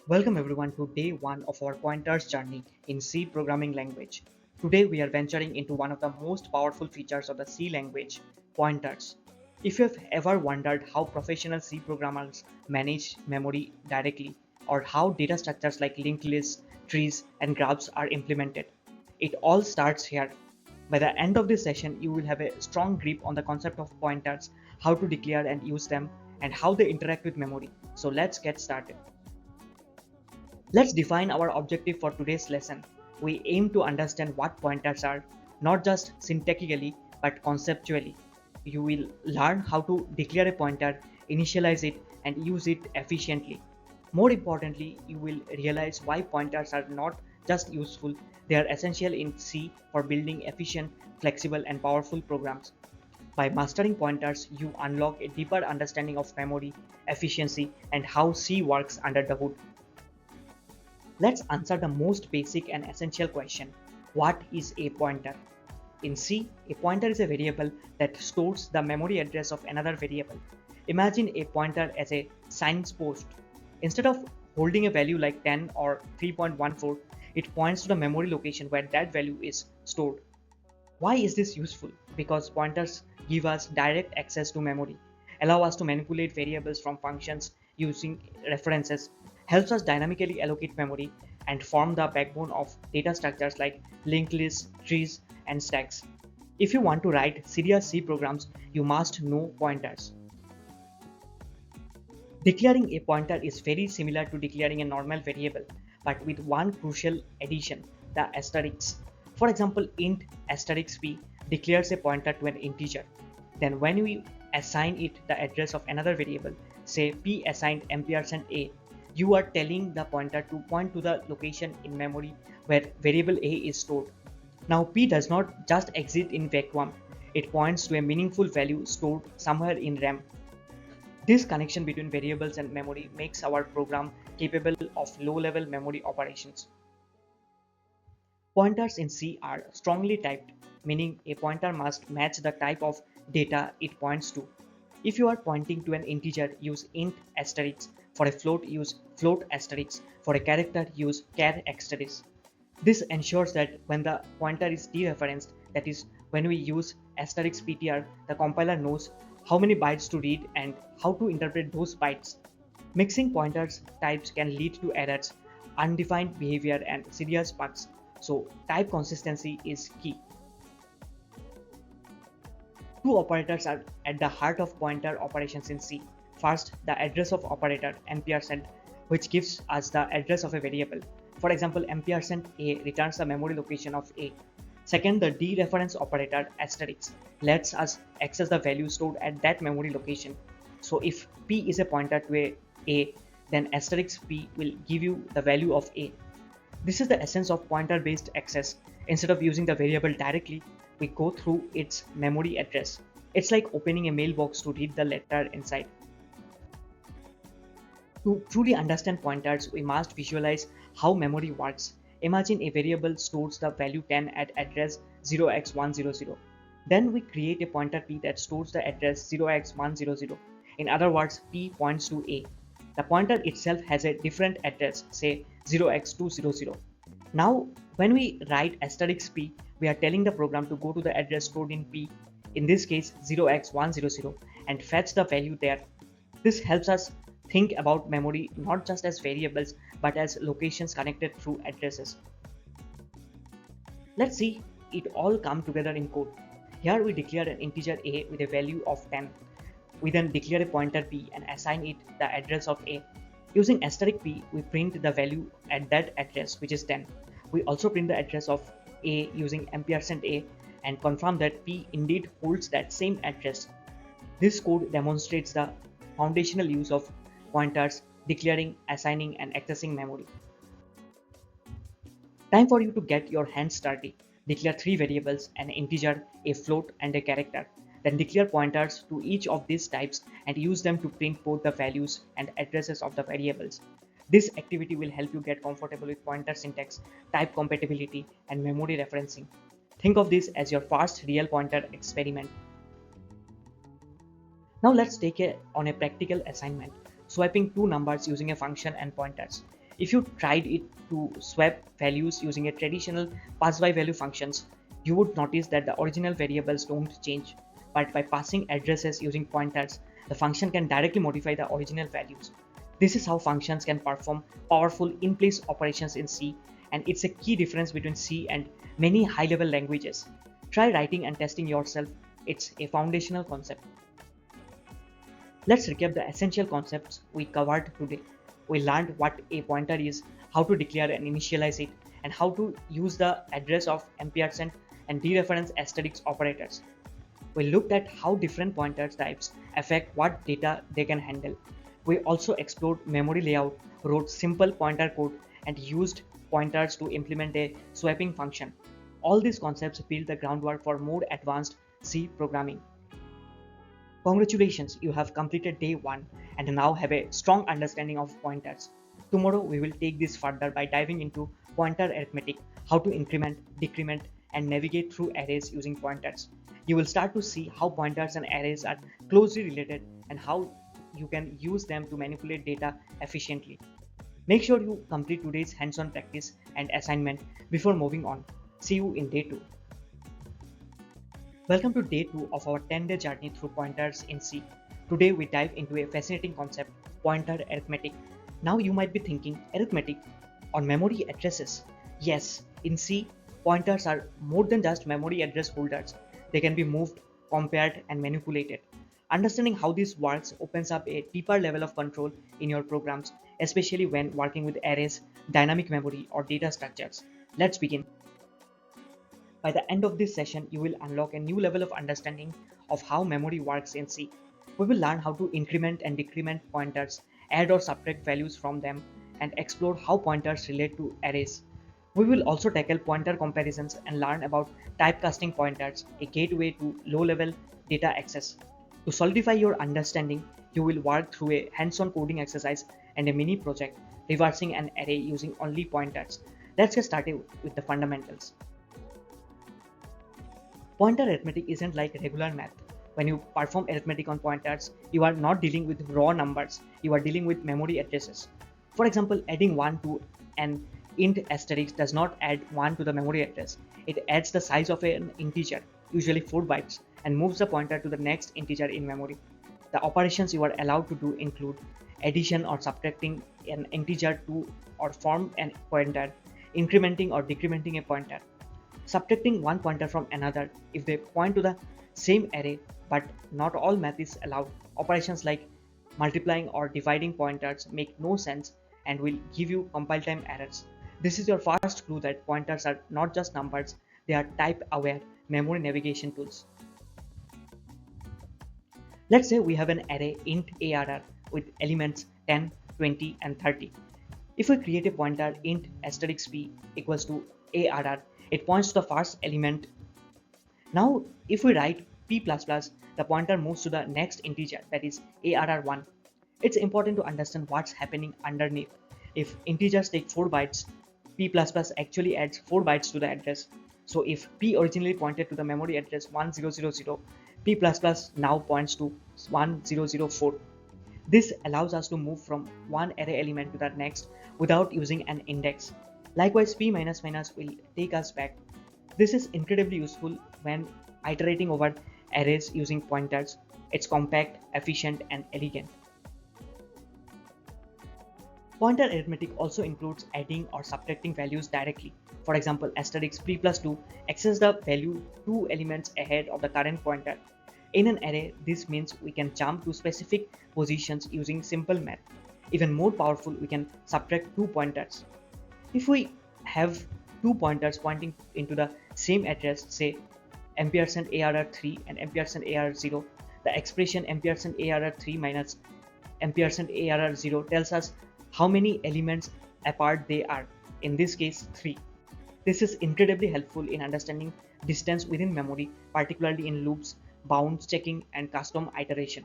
Welcome everyone to day 1 of our pointers journey in C programming language. Today we are venturing into one of the most powerful features of the C language, pointers. If you have ever wondered how professional C programmers manage memory directly, or how data structures like linked lists, trees, and graphs are implemented, it all starts here. By the end of this session, you will have a strong grip on the concept of pointers, how to declare and use them, and how they interact with memory. So let's get started. Let's define our objective for today's lesson. We aim to understand what pointers are, not just syntactically, but conceptually. You will learn how to declare a pointer, initialize it, and use it efficiently. More importantly, you will realize why pointers are not just useful, they are essential in C for building efficient, flexible, and powerful programs. By mastering pointers, you unlock a deeper understanding of memory, efficiency, and how C works under the hood. Let's answer the most basic and essential question. What is a pointer? In C, a pointer is a variable that stores the memory address of another variable. Imagine a pointer as a signpost. Instead of holding a value like 10 or 3.14, it points to the memory location where that value is stored. Why is this useful? Because pointers give us direct access to memory, allow us to manipulate variables from functions using references, helps us dynamically allocate memory, and form the backbone of data structures like linked lists, trees, and stacks. If you want to write serious C programs, you must know pointers. Declaring a pointer is very similar to declaring a normal variable, but with one crucial addition, the asterisk. For example, int asterisk p declares a pointer to an integer. Then when we assign it the address of another variable, say p assigned $a, you are telling the pointer to point to the location in memory where variable a is stored. Now p does not just exist in vacuum, it points to a meaningful value stored somewhere in RAM. This connection between variables and memory makes our program capable of low-level memory operations. Pointers in C are strongly typed, meaning a pointer must match the type of data it points to. If you are pointing to an integer, use int asterisk. For a float, use float asterisk. For a character, use char asterisk. This ensures that when the pointer is dereferenced, that is, when we use asterisk ptr, the compiler knows how many bytes to read and how to interpret those bytes. Mixing pointers types can lead to errors, undefined behavior, and serious bugs, so type consistency is key. Two operators are at the heart of pointer operations in C. First, the address of operator ampersand, which gives us the address of a variable. For example, ampersand a returns the memory location of a. Second, the dereference operator asterisk lets us access the value stored at that memory location. So if p is a pointer to a, then asterisk p will give you the value of a. This is the essence of pointer-based access. Instead of using the variable directly, we go through its memory address. It's like opening a mailbox to read the letter inside. To truly understand pointers, we must visualize how memory works. Imagine a variable stores the value 10 at address 0x100. Then we create a pointer p that stores the address 0x100. In other words, p points to a. The pointer itself has a different address, say 0x200. Now, when we write asterisk p, we are telling the program to go to the address stored in p, in this case 0x100, and fetch the value there. This helps us think about memory not just as variables but as locations connected through addresses. Let's see it all come together in code. Here we declare an integer a with a value of 10. We then declare a pointer p and assign it the address of a. Using asterisk p, we print the value at that address, which is 10. We also print the address of a using ampersand a and confirm that p indeed holds that same address. This code demonstrates the foundational use of pointers, declaring, assigning, and accessing memory. Time for you to get your hands dirty. Declare three variables, an integer, a float, and a character. Then declare pointers to each of these types and use them to print both the values and addresses of the variables. This activity will help you get comfortable with pointer syntax, type compatibility, and memory referencing. Think of this as your first real pointer experiment. Now let's take on a practical assignment, swapping two numbers using a function and pointers. If you tried it to swap values using a traditional pass by value functions, you would notice that the original variables don't change, but by passing addresses using pointers, the function can directly modify the original values. This is how functions can perform powerful in-place operations in C, and it's a key difference between C and many high-level languages. Try writing and testing yourself. It's a foundational concept. Let's recap the essential concepts we covered today. We learned what a pointer is, how to declare and initialize it, and how to use the address of ampersand and dereference asterisk operators. We looked at how different pointer types affect what data they can handle. We also explored memory layout, wrote simple pointer code, and used pointers to implement a swapping function. All these concepts build the groundwork for more advanced C programming. Congratulations, you have completed day 1 and now have a strong understanding of pointers. Tomorrow we will take this further by diving into pointer arithmetic, how to increment, decrement, and navigate through arrays using pointers. You will start to see how pointers and arrays are closely related and how you can use them to manipulate data efficiently. Make sure you complete today's hands-on practice and assignment before moving on. See you in day 2. Welcome to day 2 of our 10-day journey through pointers in C. Today we dive into a fascinating concept, pointer arithmetic. Now you might be thinking, arithmetic on memory addresses? Yes, in C, pointers are more than just memory address holders. They can be moved, compared, and manipulated. Understanding how this works opens up a deeper level of control in your programs, especially when working with arrays, dynamic memory, or data structures. Let's begin. By the end of this session, you will unlock a new level of understanding of how memory works in C. We will learn how to increment and decrement pointers, add or subtract values from them, and explore how pointers relate to arrays. We will also tackle pointer comparisons and learn about typecasting pointers, a gateway to low-level data access. To solidify your understanding, you will work through a hands-on coding exercise and a mini project, reversing an array using only pointers. Let's get started with the fundamentals. Pointer arithmetic isn't like regular math. When you perform arithmetic on pointers, you are not dealing with raw numbers, you are dealing with memory addresses. For example, adding 1 to an int asterisk does not add 1 to the memory address. It adds the size of an integer, usually 4 bytes, and moves the pointer to the next integer in memory. The operations you are allowed to do include addition or subtracting an integer to or from a pointer, incrementing or decrementing a pointer, subtracting one pointer from another if they point to the same array, but not all math is allowed. Operations like multiplying or dividing pointers make no sense and will give you compile time errors. This is your first clue that pointers are not just numbers, they are type-aware memory navigation tools. Let's say we have an array int arr with elements 10, 20, and 30. If we create a pointer int asterisk p equals to arr, it points to the first element. Now, if we write p++, the pointer moves to the next integer, that is arr1. It's important to understand what's happening underneath. If integers take 4 bytes, p++ actually adds 4 bytes to the address. So if p originally pointed to the memory address 1000, p++ now points to 1004. This allows us to move from one array element to the next without using an index. Likewise, p will take us back. This is incredibly useful when iterating over arrays using pointers. It's compact, efficient, and elegant. Pointer arithmetic also includes adding or subtracting values directly. For example, asterisk p+2 accesses the value 2 elements ahead of the current pointer. In an array, this means we can jump to specific positions using simple math. Even more powerful, we can subtract 2 pointers. If we have 2 pointers pointing into the same address, say ampersand arr3 and ampersand arr0, the expression ampersand arr3 minus ampersand arr0 tells us how many elements apart they are, in this case 3. This is incredibly helpful in understanding distance within memory, particularly in loops, bounds checking, and custom iteration.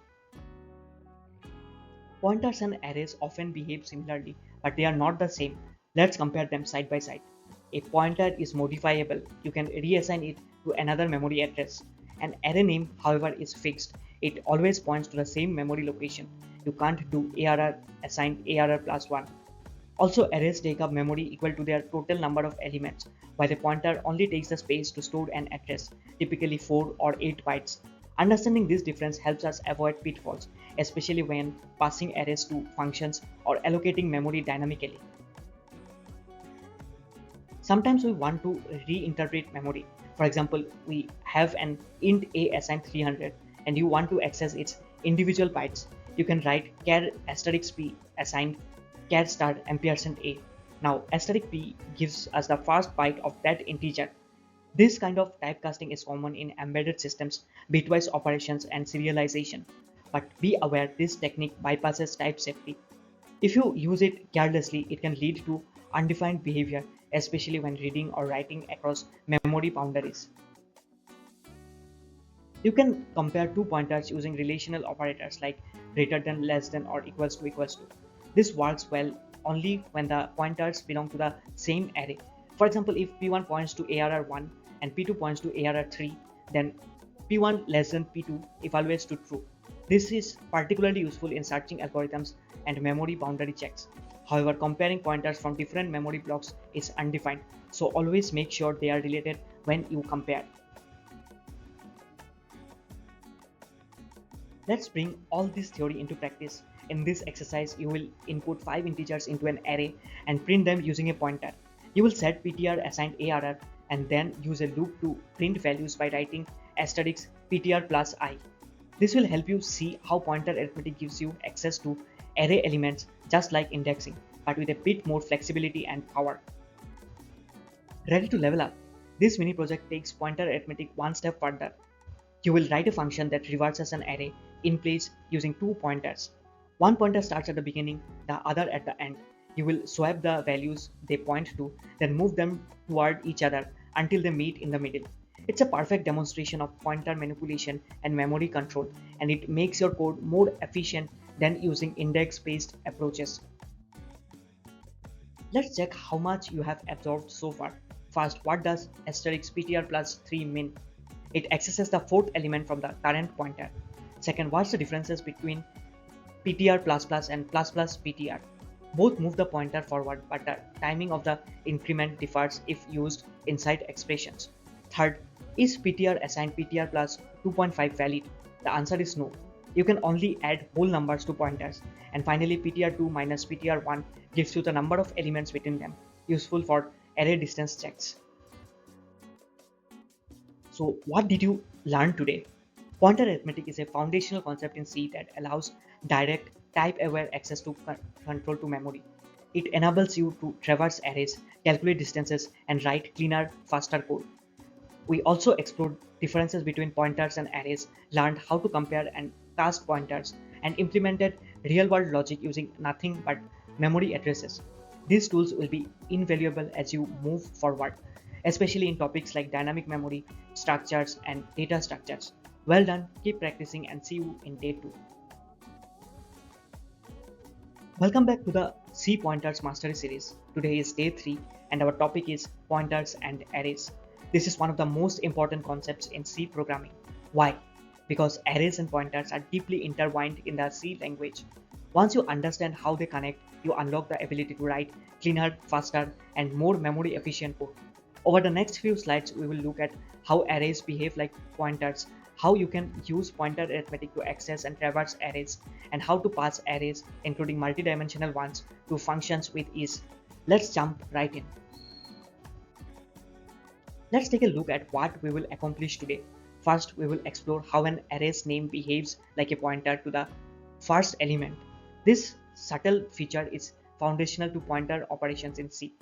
Pointers and arrays often behave similarly, but they are not the same. Let's compare them side by side. A pointer is modifiable. You can reassign it to another memory address. An array name, however, is fixed. It always points to the same memory location. You can't do arr assigned arr+1. Also, arrays take up memory equal to their total number of elements, while a pointer only takes the space to store an address, typically 4 or 8 bytes. Understanding this difference helps us avoid pitfalls, especially when passing arrays to functions or allocating memory dynamically. Sometimes we want to reinterpret memory. For example, we have an int a assigned 300 and you want to access its individual bytes. You can write char asterisk p assigned char star ampersand a. Now asterisk p gives us the first byte of that integer. This kind of typecasting is common in embedded systems, bitwise operations, and serialization. But be aware this technique bypasses type safety. If you use it carelessly, it can lead to undefined behavior, especially when reading or writing across memory boundaries. You can compare two pointers using relational operators like greater than, less than, or equals to equals to. This works well only when the pointers belong to the same array. For example, if P1 points to ARR1 and P2 points to ARR3, then P1 less than P2 evaluates to true. This is particularly useful in searching algorithms and memory boundary checks. However, comparing pointers from different memory blocks is undefined, so always make sure they are related when you compare. Let's bring all this theory into practice. In this exercise, you will input 5 integers into an array and print them using a pointer. You will set ptr assigned ARR and then use a loop to print values by writing asterisk ptr plus I. This will help you see how pointer arithmetic gives you access to array elements just like indexing, but with a bit more flexibility and power. Ready to level up? This mini project takes pointer arithmetic one step further. You will write a function that reverses an array in place using two pointers. One pointer starts at the beginning, the other at the end. You will swap the values they point to, then move them toward each other until they meet in the middle. It's a perfect demonstration of pointer manipulation and memory control, and it makes your code more efficient than using index-based approaches. Let's check how much you have absorbed so far. First, what does asterisk ptr plus 3 mean? It accesses the fourth element from the current pointer. Second, what's the differences between ptr plus plus and plus plus ptr? Both move the pointer forward, but the timing of the increment differs if used inside expressions. Third, is ptr assigned ptr plus 2.5 valid? The answer is no. You can only add whole numbers to pointers. And finally, ptr2 minus ptr1 gives you the number of elements between them, useful for array distance checks. So what did you learn today? Pointer arithmetic is a foundational concept in C that allows direct type-aware access to control to memory. It enables you to traverse arrays, calculate distances, and write cleaner, faster code. We also explored differences between pointers and arrays, learned how to compare and cast pointers, and implemented real-world logic using nothing but memory addresses. These tools will be invaluable as you move forward, especially in topics like dynamic memory, structures, and data structures. Well done, keep practicing, and see you in day 2. Welcome back to the C Pointers Mastery Series. Today is day 3 and our topic is pointers and arrays. This is one of the most important concepts in C programming. Why? Because arrays and pointers are deeply intertwined in the C language. Once you understand how they connect, you unlock the ability to write cleaner, faster, and more memory efficient code. Over the next few slides, we will look at how arrays behave like pointers, how you can use pointer arithmetic to access and traverse arrays, and how to pass arrays, including multidimensional ones, to functions with ease. Let's jump right in. Let's take a look at what we will accomplish today. First, we will explore how an array's name behaves like a pointer to the first element. This subtle feature is foundational to pointer operations in C.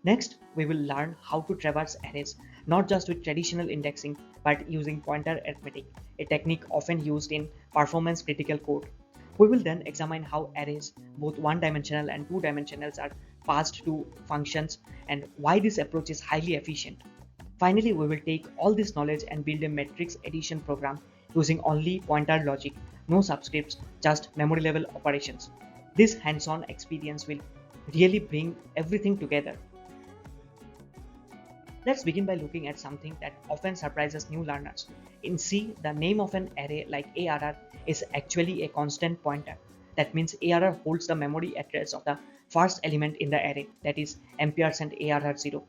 Next, we will learn how to traverse arrays, not just with traditional indexing, but using pointer arithmetic, a technique often used in performance-critical code. We will then examine how arrays, both one-dimensional and two-dimensionals, are passed to functions and why this approach is highly efficient. Finally, we will take all this knowledge and build a matrix addition program using only pointer logic, no subscripts, just memory-level operations. This hands-on experience will really bring everything together. Let's begin by looking at something that often surprises new learners. In C, the name of an array like ARR is actually a constant pointer. That means ARR holds the memory address of the first element in the array, that is ampersand ARR0.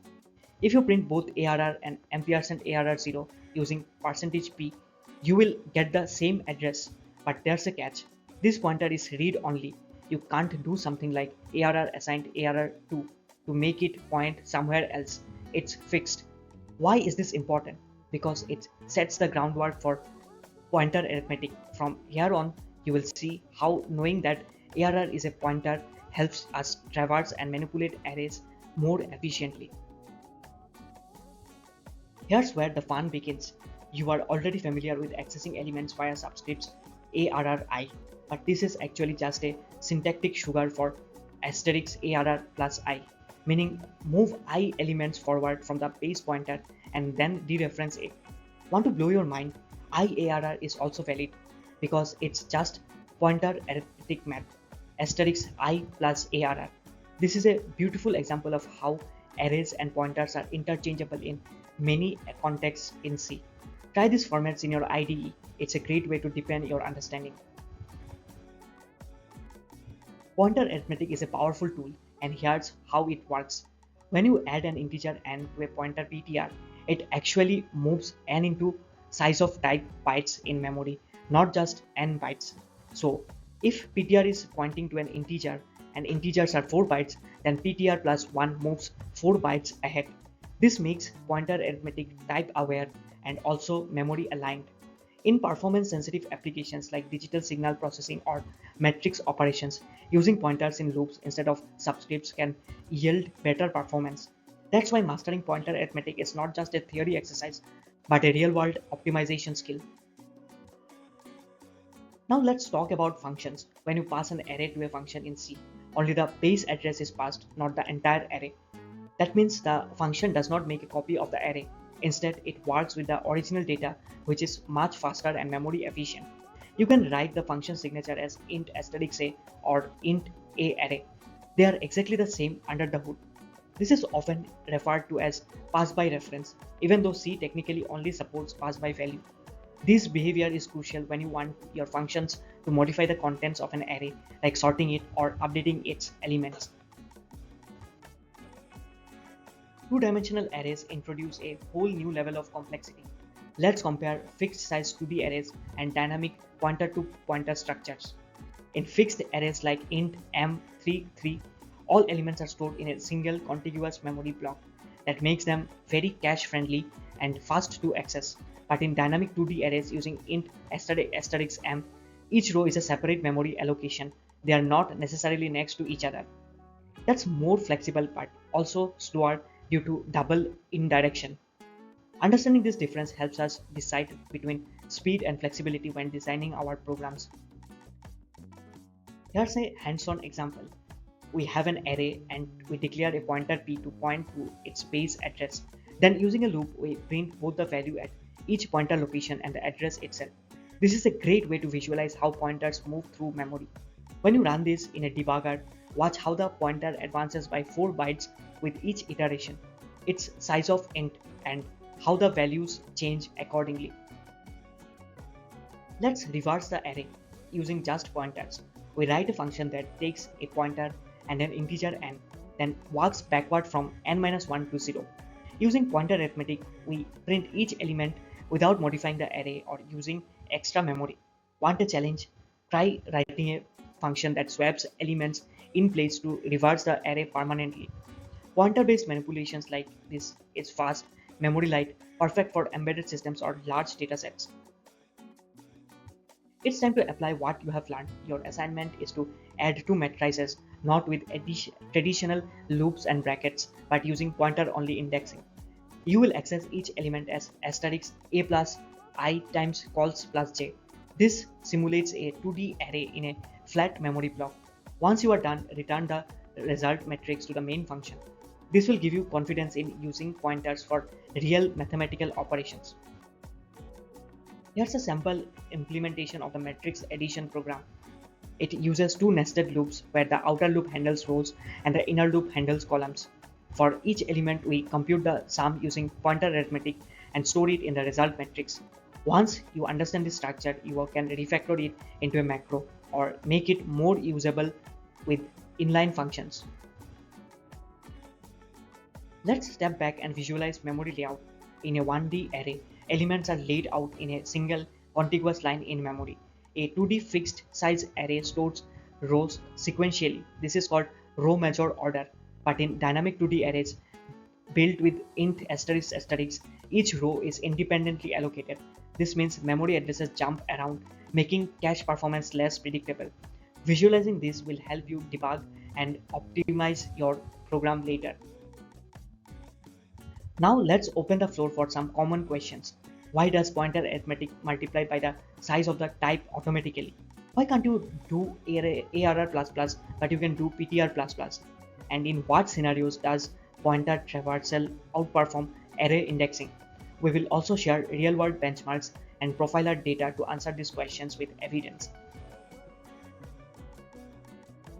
If you print both ARR and ampersand ARR0 using percentage %p, you will get the same address, but there's a catch. This pointer is read only. You can't do something like ARR assigned ARR2 to make it point somewhere else. It's fixed. Why is this important? Because it sets the groundwork for pointer arithmetic. From here on, you will see how knowing that ARR is a pointer helps us traverse and manipulate arrays more efficiently. Here's where the fun begins. You are already familiar with accessing elements via subscripts ARRI, but this is actually just a syntactic sugar for asterisk ARR plus I, meaning move I elements forward from the base pointer and then dereference it. Want to blow your mind? IARR is also valid because it's just pointer arithmetic math, asterisk I plus ARR. This is a beautiful example of how arrays and pointers are interchangeable in many contexts in C. Try these formats in your IDE. It's a great way to deepen your understanding. Pointer arithmetic is a powerful tool, and here's how it works. When you add an integer n to a pointer ptr, it actually moves n into size of type bytes in memory, not just n bytes. So if ptr is pointing to an integer and integers are 4 bytes, then ptr plus 1 moves 4 bytes ahead. This makes pointer arithmetic type aware and also memory aligned. In performance sensitive applications like digital signal processing or matrix operations, using pointers in loops instead of subscripts can yield better performance. That's why mastering pointer arithmetic is not just a theory exercise, but a real world optimization skill. Now let's talk about functions. When you pass an array to a function in C, only the base address is passed, not the entire array. That means the function does not make a copy of the array. Instead, it works with the original data, which is much faster and memory efficient. You can write the function signature as int asterisk a or int a array. They are exactly the same under the hood. This is often referred to as pass by reference, even though C technically only supports pass by value. This behavior is crucial when you want your functions to modify the contents of an array, like sorting it or updating its elements. Two-dimensional arrays introduce a whole new level of complexity. Let's compare fixed-size 2D arrays and dynamic pointer-to-pointer structures. In fixed arrays like int m33, all elements are stored in a single contiguous memory block. That makes them very cache-friendly and fast to access. But in dynamic 2D arrays using int asterisk m, each row is a separate memory allocation. They are not necessarily next to each other. That's more flexible but also slower due to double indirection. Understanding this difference helps us decide between speed and flexibility when designing our programs. Here's a hands-on example. We have an array and we declare a pointer p to point to its base address. Then using a loop, we print both the value at each pointer location and the address itself. This is a great way to visualize how pointers move through memory. When you run this in a debugger, watch how the pointer advances by 4 bytes with each iteration, its size of int, and how the values change accordingly. Let's reverse the array using just pointers. We write a function that takes a pointer and an integer n, then works backward from n-1 to 0. Using pointer arithmetic, we print each element without modifying the array or using extra memory. Want a challenge? Try writing a function that swaps elements in place to reverse the array permanently. Pointer-based manipulations like this is fast, memory light, perfect for embedded systems or large datasets. It's time to apply what you have learned. Your assignment is to add two matrices, not with traditional loops and brackets, but using pointer-only indexing. You will access each element as asterisk a plus I times calls plus j. This simulates a 2D array in a flat memory block. Once you are done, return the result matrix to the main function. This will give you confidence in using pointers for real mathematical operations. Here's a sample implementation of the matrix addition program. It uses two nested loops where the outer loop handles rows and the inner loop handles columns. For each element, we compute the sum using pointer arithmetic and store it in the result matrix. Once you understand this structure, you can refactor it into a macro. or make it more usable with inline functions. Let's step back and visualize memory layout. In a 1D array, elements are laid out in a single contiguous line in memory. A 2D fixed size array stores rows sequentially. This is called row major order. But in dynamic 2D arrays built with int asterisk asterisk, each row is independently allocated. This means memory addresses jump around, making cache performance less predictable. Visualizing this will help you debug and optimize your program later. Now let's open the floor for some common questions. Why does pointer arithmetic multiply by the size of the type automatically? Why can't you do ARR++ but you can do PTR++? And in what scenarios does pointer traversal outperform array indexing? We will also share real-world benchmarks and profiler data to answer these questions with evidence.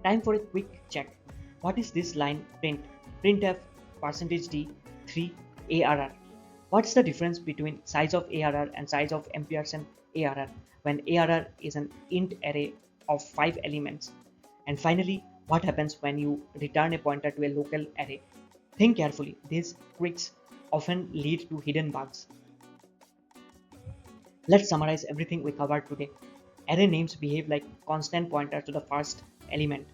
Time for a quick check. What is this line print? Printf %d 3 ARR. What's the difference between size of ARR and size of ampersand ARR when ARR is an int array of 5 elements? And finally, what happens when you return a pointer to a local array? Think carefully. These quirks often lead to hidden bugs. Let's summarize everything we covered today. Array names behave like constant pointers to the first element.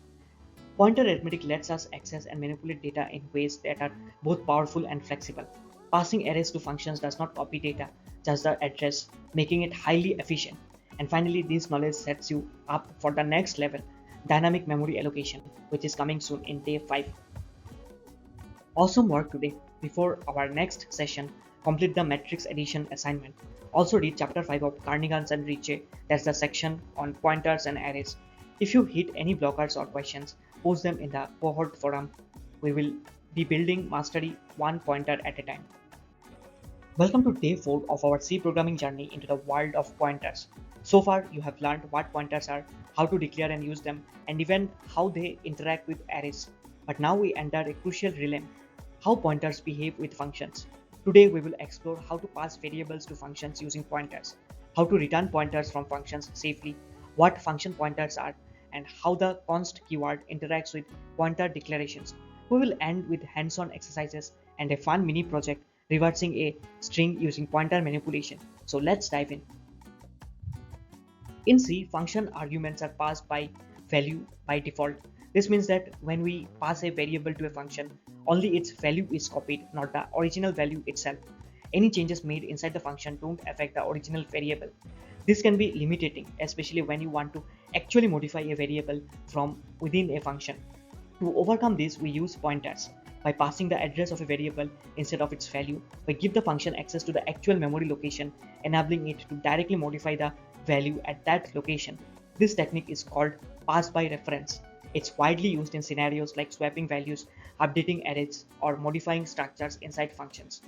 Pointer arithmetic lets us access and manipulate data in ways that are both powerful and flexible. Passing arrays to functions does not copy data, just the address, making it highly efficient. And finally, this knowledge sets you up for the next level, dynamic memory allocation, which is coming soon in day 5. Awesome work today. Before our next session, complete the matrix addition assignment. Also read chapter 5 of Kernigans and Ricci, that's the section on pointers and arrays. If you hit any blockers or questions, post them in the cohort forum. We will be building mastery one pointer at a time. Welcome to day 4 of our C programming journey into the world of pointers. So far, you have learned what pointers are, how to declare and use them, and even how they interact with arrays. But now we enter a crucial realm, how pointers behave with functions. Today we will explore how to pass variables to functions using pointers, how to return pointers from functions safely, what function pointers are, and how the const keyword interacts with pointer declarations. We will end with hands-on exercises and a fun mini project reversing a string using pointer manipulation. So let's dive in. In C, function arguments are passed by value by default. This means that when we pass a variable to a function, only its value is copied, not the original value itself. Any changes made inside the function don't affect the original variable. This can be limiting, especially when you want to actually modify a variable from within a function. To overcome this, we use pointers. By passing the address of a variable instead of its value, we give the function access to the actual memory location, enabling it to directly modify the value at that location. This technique is called pass by reference. It's widely used in scenarios like swapping values, updating arrays, or modifying structures inside functions.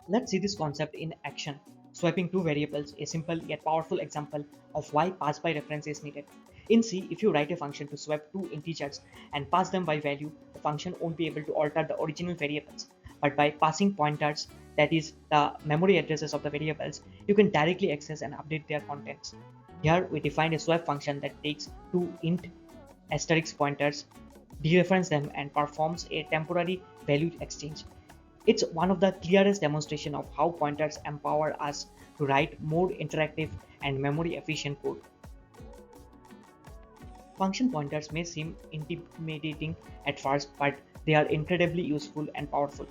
Let's see this concept in action. Swapping two variables, a simple yet powerful example of why pass by reference is needed. In C, if you write a function to swap two integers and pass them by value, the function won't be able to alter the original variables. But by passing pointers, that is the memory addresses of the variables, you can directly access and update their contents. Here we define a swap function that takes two int asterisk pointers, dereference them, and performs a temporary value exchange. It's one of the clearest demonstrations of how pointers empower us to write more interactive and memory efficient code. Function pointers may seem intimidating at first, but they are incredibly useful and powerful.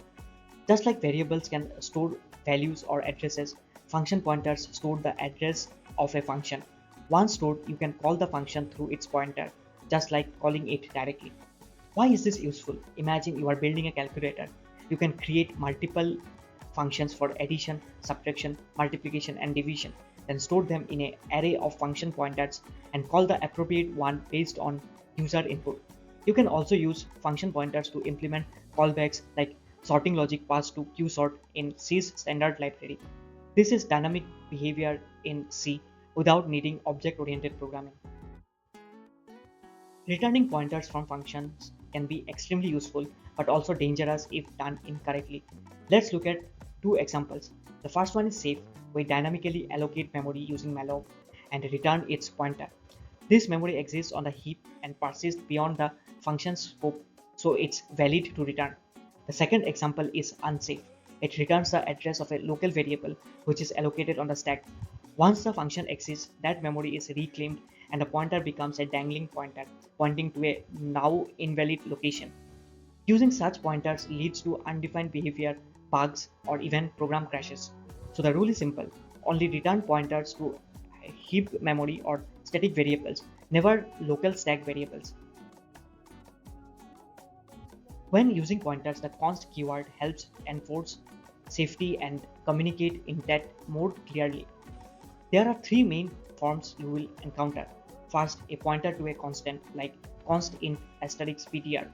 Just like variables can store values or addresses, function pointers store the address of a function. Once stored, you can call the function through its pointer, just like calling it directly. Why is this useful? Imagine you are building a calculator. You can create multiple functions for addition, subtraction, multiplication, and division, then store them in an array of function pointers and call the appropriate one based on user input. You can also use function pointers to implement callbacks like sorting logic passed to qsort in C's standard library. This is dynamic behavior in C without needing object-oriented programming. Returning pointers from functions can be extremely useful but also dangerous if done incorrectly. Let's look at two examples. The first one is safe. We dynamically allocate memory using malloc and return its pointer. This memory exists on the heap and persists beyond the function's scope, so it's valid to return. The second example is unsafe. It returns the address of a local variable which is allocated on the stack. Once the function exists, that memory is reclaimed and the pointer becomes a dangling pointer pointing to a now invalid location. Using such pointers leads to undefined behavior, bugs, or even program crashes. So the rule is simple: only return pointers to heap memory or static variables, never local stack variables. When using pointers, the const keyword helps enforce safety and communicate intent more clearly. There are three main forms you will encounter. First, a pointer to a constant like const int asterisk ptr.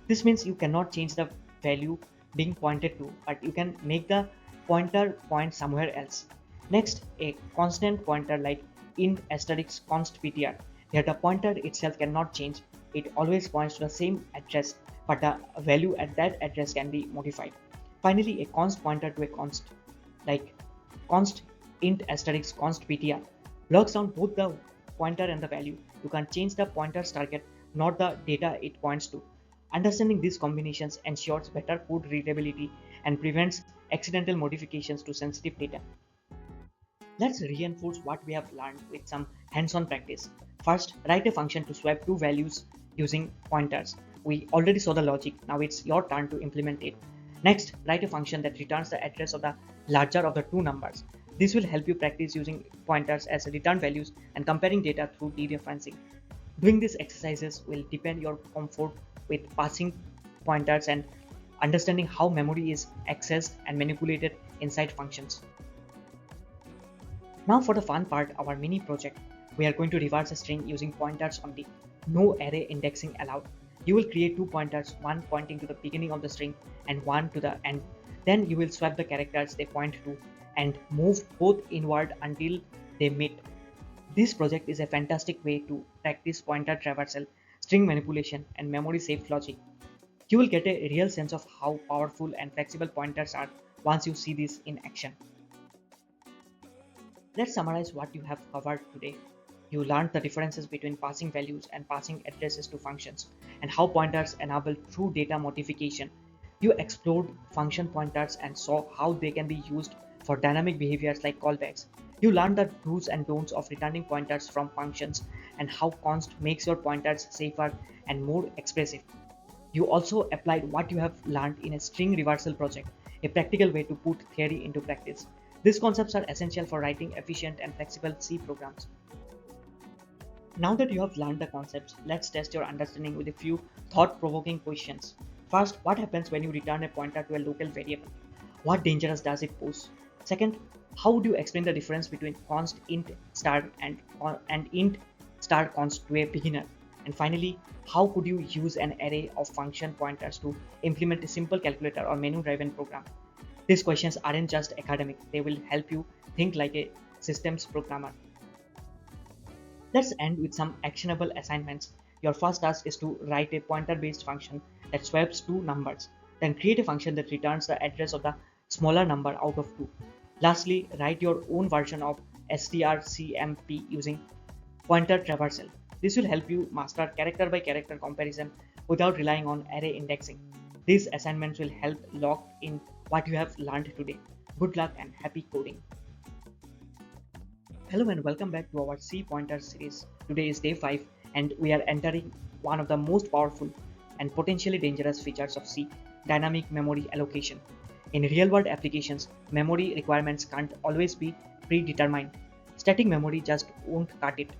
This means you cannot change the value being pointed to, but you can make the pointer point somewhere else. Next, a constant pointer like int asterisk const ptr. Here the pointer itself cannot change. It always points to the same address, but the value at that address can be modified. Finally, a const pointer to a const like const int asterisk const ptr locks down both the pointer and the value. You can change the pointer's target, not the data it points to. Understanding these combinations ensures better code readability and prevents accidental modifications to sensitive data. Let's reinforce what we have learned with some hands-on practice. First, write a function to swap two values using pointers. We already saw the logic, now it's your turn to implement it. Next, write a function that returns the address of the larger of the two numbers. This will help you practice using pointers as return values and comparing data through dereferencing. Doing these exercises will deepen your comfort with passing pointers and understanding how memory is accessed and manipulated inside functions. Now for the fun part, our mini project. We are going to reverse a string using pointers only. No array indexing allowed. You will create two pointers, one pointing to the beginning of the string and one to the end. Then you will swap the characters they point to and move both inward until they meet. This project is a fantastic way to practice pointer traversal, string manipulation, and memory safe logic. You will get a real sense of how powerful and flexible pointers are once you see this in action. Let's summarize what you have covered today. You learned the differences between passing values and passing addresses to functions, and how pointers enable true data modification. You explored function pointers and saw how they can be used for dynamic behaviors like callbacks. You learned the do's and don'ts of returning pointers from functions and how const makes your pointers safer and more expressive. You also applied what you have learned in a string reversal project, a practical way to put theory into practice. These concepts are essential for writing efficient and flexible C programs. Now that you have learned the concepts, let's test your understanding with a few thought-provoking questions. First, what happens when you return a pointer to a local variable? What dangers does it pose? Second, how would you explain the difference between const int star and int star const to a beginner? And finally, how could you use an array of function pointers to implement a simple calculator or menu-driven program? These questions aren't just academic, they will help you think like a systems programmer. Let's end with some actionable assignments. Your first task is to write a pointer-based function that swaps two numbers. Then create a function that returns the address of the smaller number out of 2. Lastly, write your own version of strcmp using pointer traversal. This will help you master character by character comparison without relying on array indexing. These assignments will help lock in what you have learned today. Good luck and happy coding. Hello and welcome back to our C pointers series. Today is day 5 and we are entering one of the most powerful and potentially dangerous features of C, dynamic memory allocation. In real-world applications, memory requirements can't always be predetermined. Static memory just won't cut it.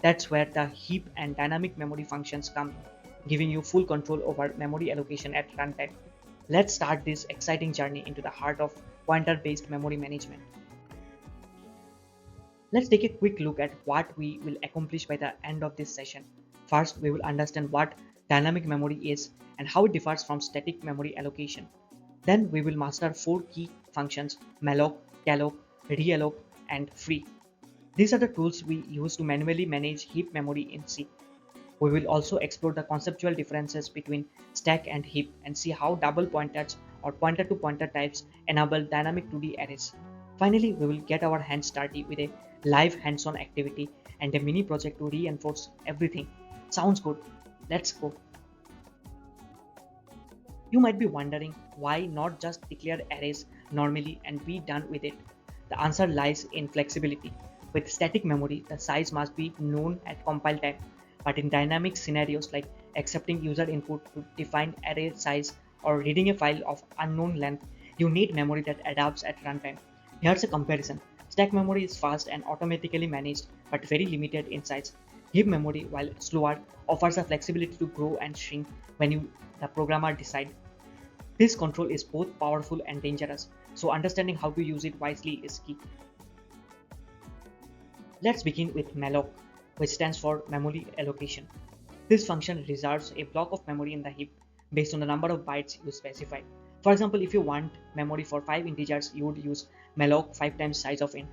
That's where the heap and dynamic memory functions come, giving you full control over memory allocation at runtime. Let's start this exciting journey into the heart of pointer-based memory management. Let's take a quick look at what we will accomplish by the end of this session. First, we will understand what dynamic memory is and how it differs from static memory allocation. Then we will master 4 key functions: malloc, calloc, realloc, and free. These are the tools we use to manually manage heap memory in C. We will also explore the conceptual differences between stack and heap and see how double pointers or pointer-to-pointer types enable dynamic 2D arrays. Finally, we will get our hands dirty with a live hands-on activity and a mini project to reinforce everything. Sounds good. Let's go. You might be wondering why not just declare arrays normally and be done with it. The answer lies in flexibility. With static memory, the size must be known at compile time, but in dynamic scenarios like accepting user input to define array size or reading a file of unknown length, you need memory that adapts at runtime. Here's a comparison. Stack memory is fast and automatically managed, but very limited in size. Heap memory, while slower, offers the flexibility to grow and shrink when the programmer decide. This control is both powerful and dangerous, so understanding how to use it wisely is key. Let's begin with malloc, which stands for memory allocation. This function reserves a block of memory in the heap based on the number of bytes you specify. For example, if you want memory for 5 integers, you would use malloc 5 times size of int.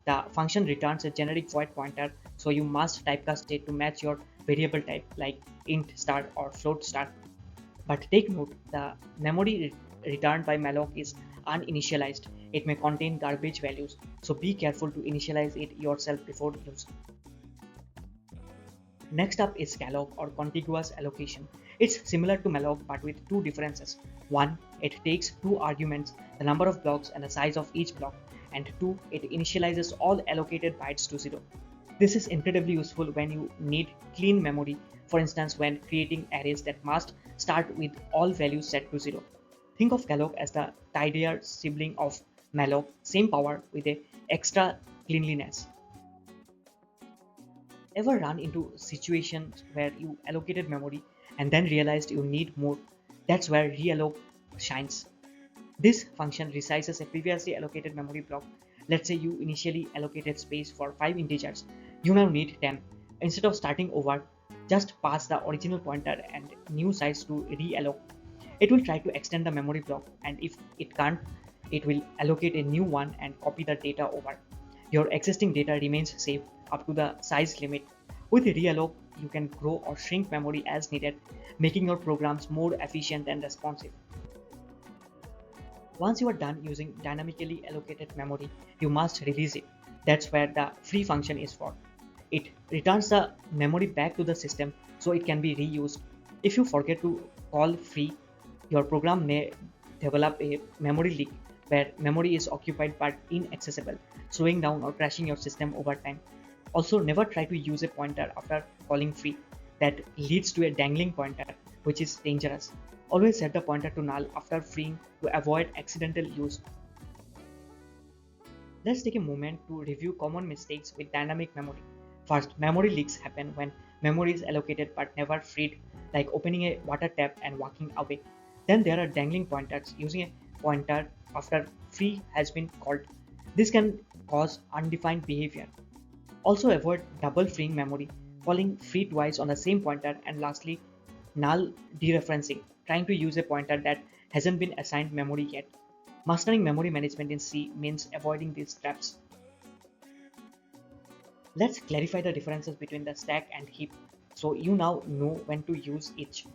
The function returns a generic void pointer, so you must typecast it to match your variable type like int star or float star. But take note, the memory returned by malloc is uninitialized. It may contain garbage values, so be careful to initialize it yourself before use. Next up is calloc or contiguous allocation. It's similar to malloc but with two differences. One, it takes two arguments, the number of blocks and the size of each block, and two, it initializes all allocated bytes to 0. This is incredibly useful when you need clean memory, for instance when creating arrays that must start with all values set to 0. Think of calloc as the tidier sibling of malloc, same power with a extra cleanliness. Ever run into situations where you allocated memory and then realized you need more? That's where realloc shines. This function resizes a previously allocated memory block. Let's say you initially allocated space for 5 integers. You now need 10. Instead of starting over, just pass the original pointer and new size to realloc. It will try to extend the memory block, and if it can't, it will allocate a new one and copy the data over. Your existing data remains safe up to the size limit. With realloc, you can grow or shrink memory as needed, making your programs more efficient and responsive. Once you are done using dynamically allocated memory, you must release it. That's where the free function is for. It returns the memory back to the system so it can be reused. If you forget to call free, your program may develop a memory leak where memory is occupied but inaccessible, slowing down or crashing your system over time. Also, never try to use a pointer after calling free. That leads to a dangling pointer, which is dangerous. Always set the pointer to null after freeing to avoid accidental use. Let's take a moment to review common mistakes with dynamic memory. First, memory leaks happen when memory is allocated but never freed, like opening a water tap and walking away. Then there are dangling pointers, using a pointer after free has been called. This can cause undefined behavior. Also avoid double freeing memory, calling free twice on the same pointer, and lastly, null dereferencing, trying to use a pointer that hasn't been assigned memory yet. Mastering memory management in C means avoiding these traps. Let's clarify the differences between the stack and heap so you now know when to use each.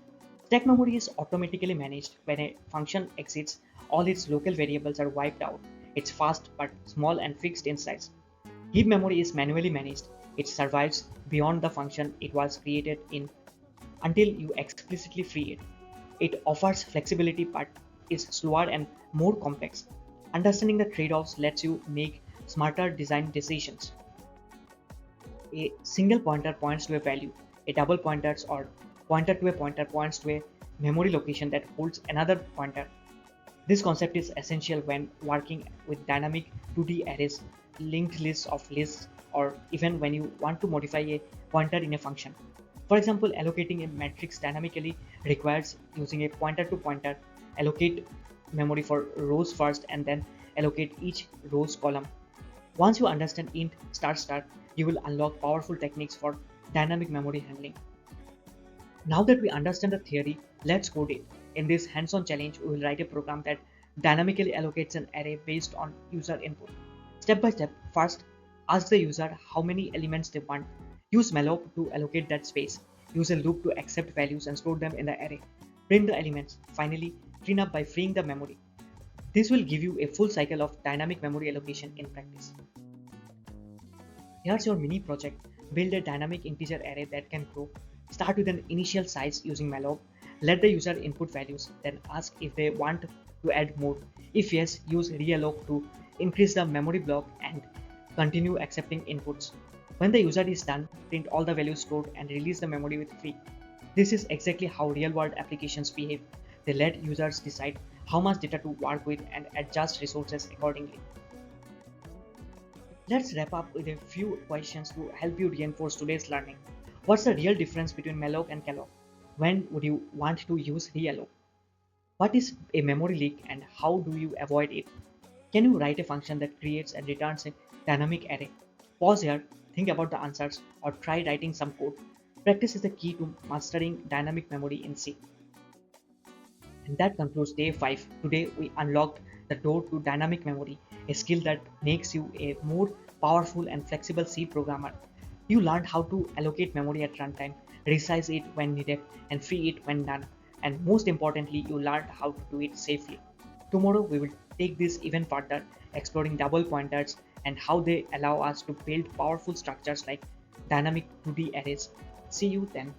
Stack memory is automatically managed. When a function exits, all its local variables are wiped out. It's fast but small and fixed in size. Heap memory is manually managed. It survives beyond the function it was created in until you explicitly free it. It offers flexibility but is slower and more complex. Understanding the trade-offs lets you make smarter design decisions. A single pointer points to a value. A double pointer or pointer to a pointer points to a memory location that holds another pointer. This concept is essential when working with dynamic 2D arrays, linked lists of lists, or even when you want to modify a pointer in a function. For example, allocating a matrix dynamically requires using a pointer to pointer, allocate memory for rows first, and then allocate each row's column. Once you understand int star star, you will unlock powerful techniques for dynamic memory handling. Now that we understand the theory, let's code it. In this hands-on challenge, we will write a program that dynamically allocates an array based on user input. Step by step, first, ask the user how many elements they want. Use malloc to allocate that space. Use a loop to accept values and store them in the array. Print the elements. Finally, clean up by freeing the memory. This will give you a full cycle of dynamic memory allocation in practice. Here's your mini project. Build a dynamic integer array that can grow. Start with an initial size using malloc. Let the user input values, then ask if they want to add more. If yes, use realloc to increase the memory block and continue accepting inputs. When the user is done, print all the values stored and release the memory with free. This is exactly how real-world applications behave. They let users decide how much data to work with and adjust resources accordingly. Let's wrap up with a few questions to help you reinforce today's learning. What's the real difference between malloc and calloc? When would you want to use realloc? What is a memory leak and how do you avoid it? Can you write a function that creates and returns a dynamic array? Pause here, think about the answers, or try writing some code. Practice is the key to mastering dynamic memory in C. And that concludes day 5. Today we unlocked the door to dynamic memory, a skill that makes you a more powerful and flexible C programmer. You learned how to allocate memory at runtime, resize it when needed, and free it when done. And most importantly, you learned how to do it safely. Tomorrow we will take this even further, exploring double pointers and how they allow us to build powerful structures like dynamic 2D arrays. See you then.